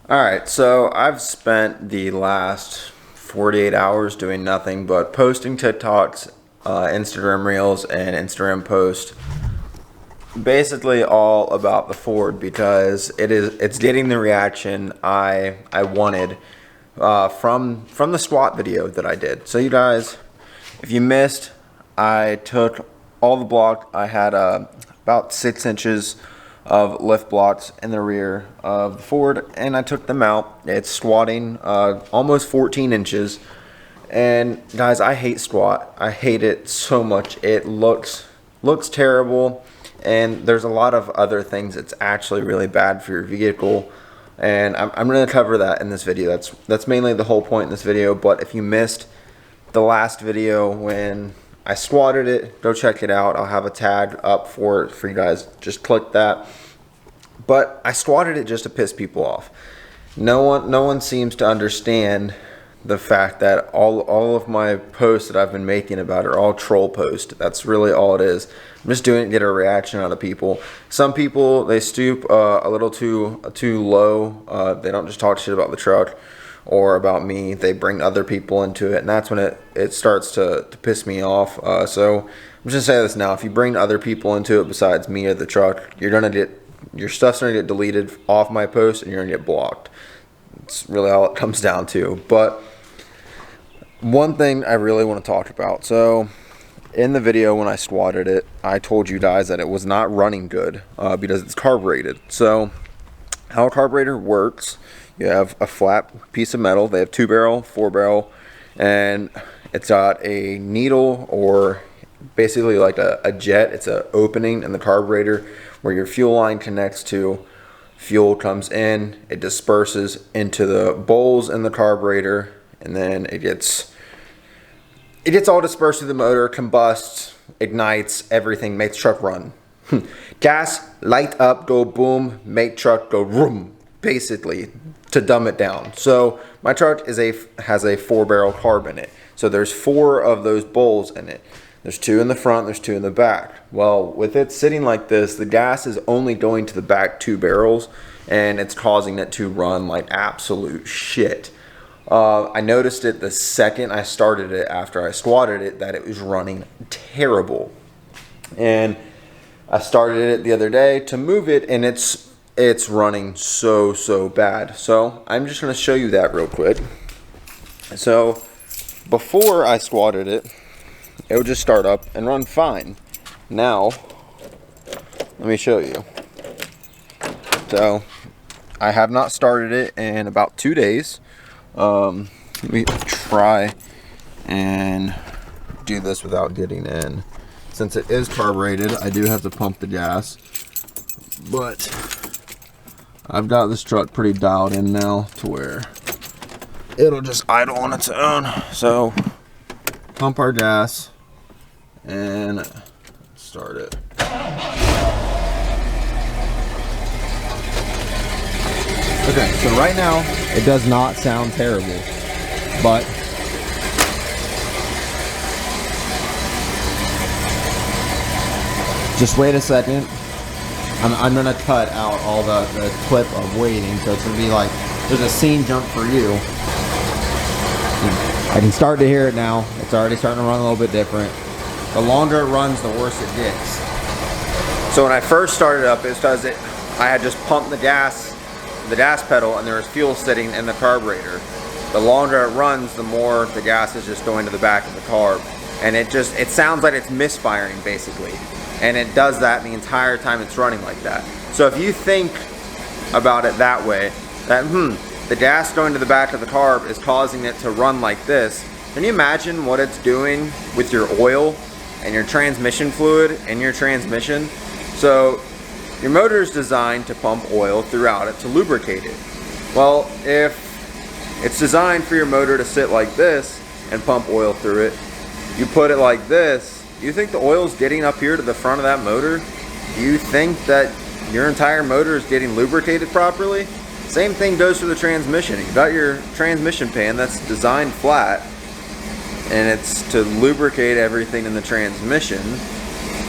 Alright, so I've spent the last 48 hours doing nothing but posting TikToks, Instagram Reels, and Instagram posts. Basically all about the Ford because it's getting the reaction I wanted from the SWAT video that I did. So you guys, if you missed, I took all the block. I had about 6 inches of lift blocks in the rear of the Ford, and I took them out. It's squatting almost 14 inches. And guys, I hate squat. I hate it so much. It looks terrible, and there's a lot of other things that's actually really bad for your vehicle, and I'm going to cover that in this video. That's mainly the whole point in this video. But if you missed the last video when I squatted it, go check it out. I'll have a tag up for it for you guys. Just click that. But I squatted it just to piss people off. No one seems to understand the fact that all of my posts that I've been making about it are all troll posts. That's really all it is. I'm just doing it to get a reaction out of people. Some people, they stoop a little too low. They don't just talk shit about the truck or about me. They bring other people into it, and that's when it starts to piss me off. So I'm just gonna say this now: if you bring other people into it besides me or the truck, your stuff's gonna get deleted off my post, and you're gonna get blocked. It's really all it comes down to. But one thing I really want to talk about. So in the video when I squatted it, I told you guys that it was not running good because it's carbureted. So how a carburetor works: you have a flat piece of metal. They have 2-barrel, 4-barrel, and it's got a needle, or basically like a jet. It's an opening in the carburetor where your fuel line connects to. Fuel comes in, it disperses into the bowls in the carburetor, and then it gets all dispersed through the motor, combusts, ignites, everything, makes truck run. Gas, light up, go boom, make truck go vroom, basically, to dumb it down. So my truck has a 4-barrel carb in it. So there's 4 of those bowls in it. There's 2 in the front, there's 2 in the back. Well, with it sitting like this, the gas is only going to the back 2 barrels, and it's causing it to run like absolute shit. I noticed it the second I started it after I squatted it that it was running terrible. And I started it the other day to move it, and it's running so bad. So I'm just going to show you that real quick. So before I squatted it, it would just start up and run fine. Now, let me show you. So, I have not started it in about 2 days. Let me try and do this without getting in. Since it is carbureted, I do have to pump the gas. But I've got this truck pretty dialed in now to where it'll just idle on its own. So, pump our gas and start it. Okay, so right now it does not sound terrible, but just wait a second. I'm gonna cut out all the clip of waiting, so it's gonna be like there's a scene jump for you. I can start to hear it now. It's already starting to run a little bit different. The longer it runs, the worse it gets. So when I first started up, it's because I had just pumped the gas pedal, and there was fuel sitting in the carburetor. The longer it runs, the more the gas is just going to the back of the carb, and it sounds like it's misfiring basically, and it does that the entire time it's running like that. So if you think about it that way, that the gas going to the back of the carb is causing it to run like this, can you imagine what it's doing with your oil and your transmission fluid in your transmission? So your motor is designed to pump oil throughout it to lubricate it. Well, if it's designed for your motor to sit like this and pump oil through it, you put it like this, you think the oil's getting up here to the front of that motor? Do you think that your entire motor is getting lubricated properly? Same thing goes for the transmission. You've got your transmission pan that's designed flat, and it's to lubricate everything in the transmission,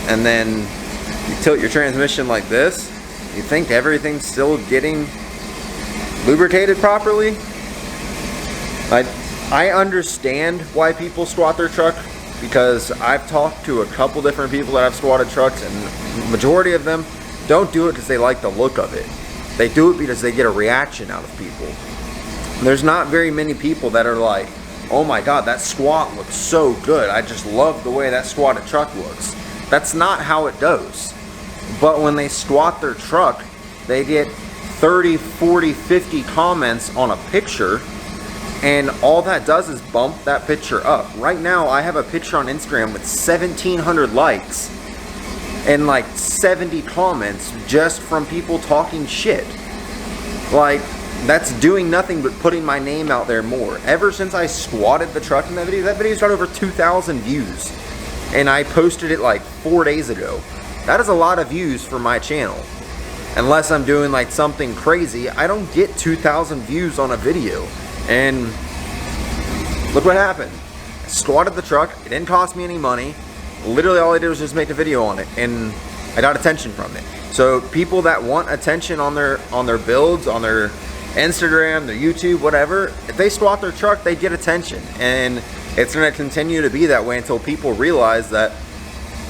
and then you tilt your transmission like this, you think everything's still getting lubricated properly. I understand why people squat their truck, because I've talked to a couple different people that have squatted trucks, and the majority of them don't do it because they like the look of it. They do it because they get a reaction out of people. And there's not very many people that are like, oh my god, that squat looks so good, I just love the way that squatted truck looks. That's not how it goes. But when they squat their truck, they get 30, 40, 50 comments on a picture, and all that does is bump that picture up. Right now, I have a picture on Instagram with 1,700 likes and like 70 comments just from people talking shit. Like, that's doing nothing but putting my name out there more. Ever since I squatted the truck in that video's got over 2,000 views. And I posted it like 4 days ago. That is a lot of views for my channel. Unless I'm doing like something crazy, I don't get 2,000 views on a video. And look what happened. I squatted the truck. It didn't cost me any money. Literally all I did was just make a video on it, and I got attention from it. So people that want attention on their builds, on their Instagram, their YouTube, whatever, if they squat their truck, they get attention. And it's going to continue to be that way until people realize that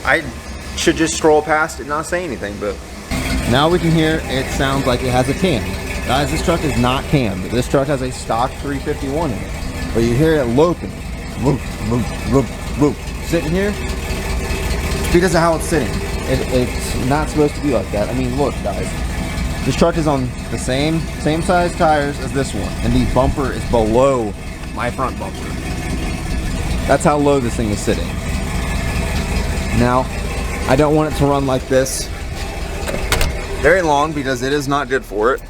I should just scroll past it and not say anything. But now we can hear it sounds like it has a cam. Guys, this truck is not cammed. This truck has a stock 351 in it. But you hear it loping. Loop, loop, loop, loop. Sitting here, because of how it's sitting. It's not supposed to be like that. I mean, look, guys. This truck is on the same size tires as this one. And the bumper is below my front bumper. That's how low this thing is sitting. Now, I don't want it to run like this very long because it is not good for it.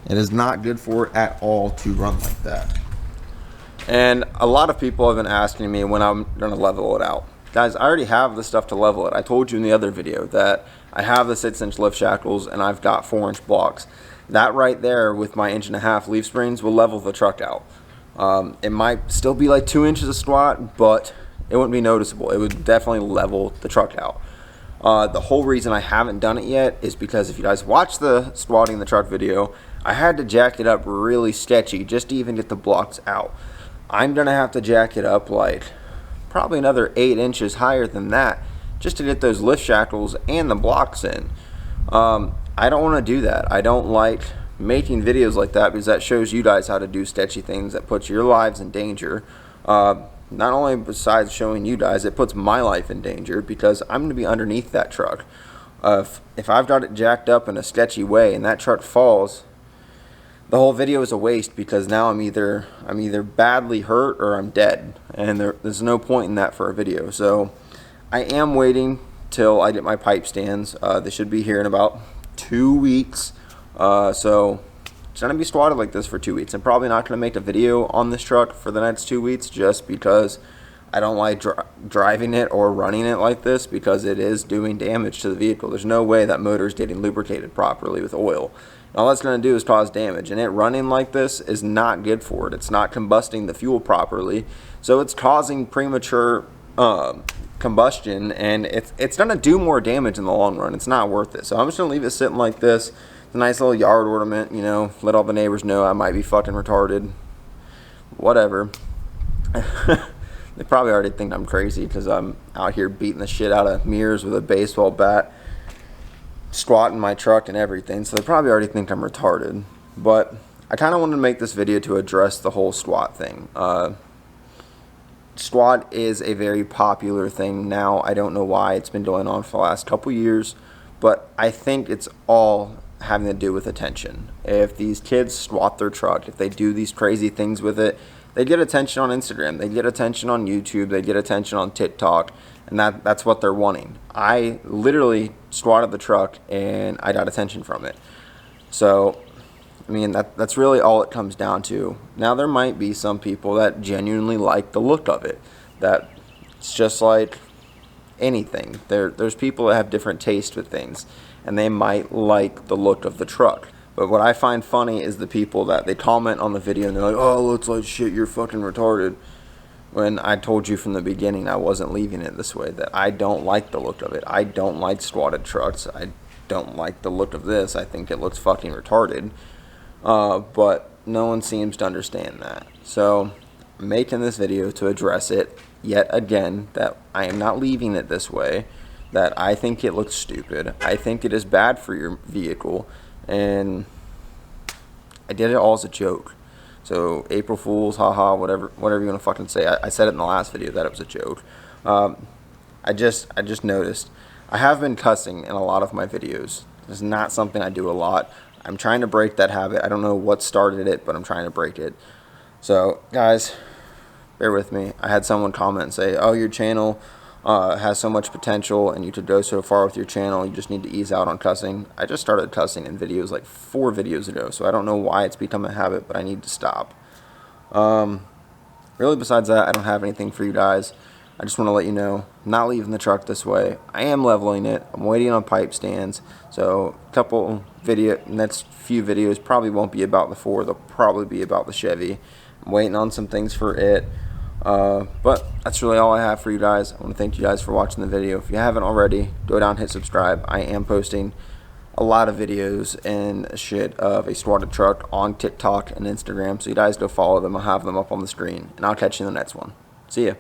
It is not good for it at all to run like that. And a lot of people have been asking me when I'm going to level it out. Guys, I already have the stuff to level it. I told you in the other video that I have the 6-inch lift shackles and I've got 4-inch blocks. That right there with my 1.5-inch leaf springs will level the truck out. It might still be like 2 inches of squat, but it wouldn't be noticeable. It would definitely level the truck out. The whole reason I haven't done it yet is because if you guys watch the squatting the truck video, I had to jack it up really sketchy just to even get the blocks out. I'm gonna have to jack it up like probably another 8 inches higher than that just to get those lift shackles and the blocks in. I don't want to do that. I don't like making videos like that because that shows you guys how to do sketchy things that puts your lives in danger. Not only besides showing you guys, it puts my life in danger because I'm going to be underneath that truck. If I've got it jacked up in a sketchy way and that truck falls, the whole video is a waste because now I'm either badly hurt or I'm dead, and there's no point in that for a video. So I am waiting till I get my pipe stands. They should be here in about 2 weeks. So it's gonna be squatted like this for 2 weeks. I'm probably not gonna make a video on this truck for the next 2 weeks just because I don't like driving it or running it like this because it is doing damage to the vehicle. There's no way that motor is getting lubricated properly with oil. And all that's going to do is cause damage, and it running like this is not good for it. It's not combusting the fuel properly, so it's causing premature combustion, and it's going to do more damage in the long run. It's not worth it. So I'm just going to leave it sitting like this. It's a nice little yard ornament, you know, let all the neighbors know I might be fucking retarded. Whatever. They probably already think I'm crazy because I'm out here beating the shit out of mirrors with a baseball bat, squatting my truck and everything, so they probably already think I'm retarded. But I kind of wanted to make this video to address the whole squat thing. Squat is a very popular thing now. I don't know why it's been going on for the last couple years, but I think it's all having to do with attention. If these kids squat their truck, if they do these crazy things with it, they get attention on Instagram, they get attention on YouTube, they get attention on TikTok, and that's what they're wanting. I literally squatted the truck and I got attention from it. So, I mean, that's really all it comes down to. Now, there might be some people that genuinely like the look of it. That it's just like anything. There's people that have different taste with things, and they might like the look of the truck. But what I find funny is the people that they comment on the video and they're like, oh, it looks like shit, you're fucking retarded. when I told you from the beginning I wasn't leaving it this way, that I don't like the look of it. I don't like squatted trucks. I don't like the look of this. I think it looks fucking retarded. But no one seems to understand that. So I'm making this video to address it yet again, that I am not leaving it this way, that I think it looks stupid. I think it is bad for your vehicle, and I did it all as a joke. So April Fools, haha, whatever you want to fucking say. I said it in the last video that it was a joke. I just noticed I have been cussing in a lot of my videos. It's not something I do a lot. I'm trying to break that habit. I don't know what started it, but I'm trying to break it. So guys, bear with me. I had someone comment and say, "Oh, your channel has so much potential and you could go so far with your channel, you just need to ease out on cussing." I just started cussing in videos like 4 videos ago, so I don't know why it's become a habit, but I need to stop. Really, besides that, I don't have anything for you guys. I just want to let you know, I'm not leaving the truck this way. I am leveling it. I'm waiting on pipe stands, so next few videos probably won't be about the Ford. They'll probably be about the Chevy. I'm waiting on some things for it. But that's really all I have for you guys. I want to thank you guys for watching the video. If you haven't already, go down and hit subscribe. I am posting a lot of videos and shit of a squatted truck on TikTok and Instagram, so you guys go follow them. I'll have them up on the screen, and I'll catch you in the next one. See ya.